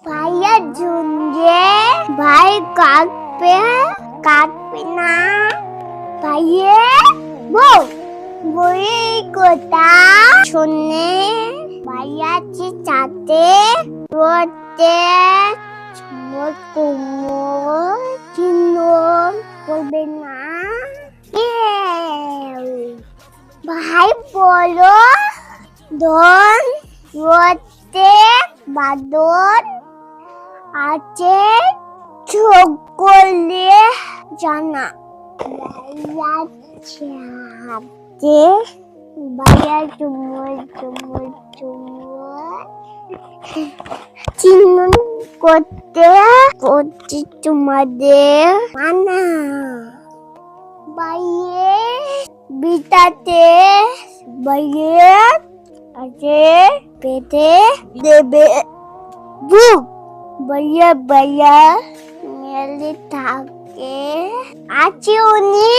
ভাইয়া ঝুঁজে ভাই কাটবে না ভাইয়ে বউ বই কথা শুনে ভাইয়া চাতে রোতে কুমোর চিহ্ন করবে না ভাই বলো ধন রোতে বাদন আছে চোখ করলে জানা ভাইয়া চাতে ভাইয়া চুমুর চিহ্ন করতে তোমাদের মানা বাইয়ে বিটাতে বাইয়ে আছে পেটে দেবে বুক বাইয়া মেলে থাকে আছে উনি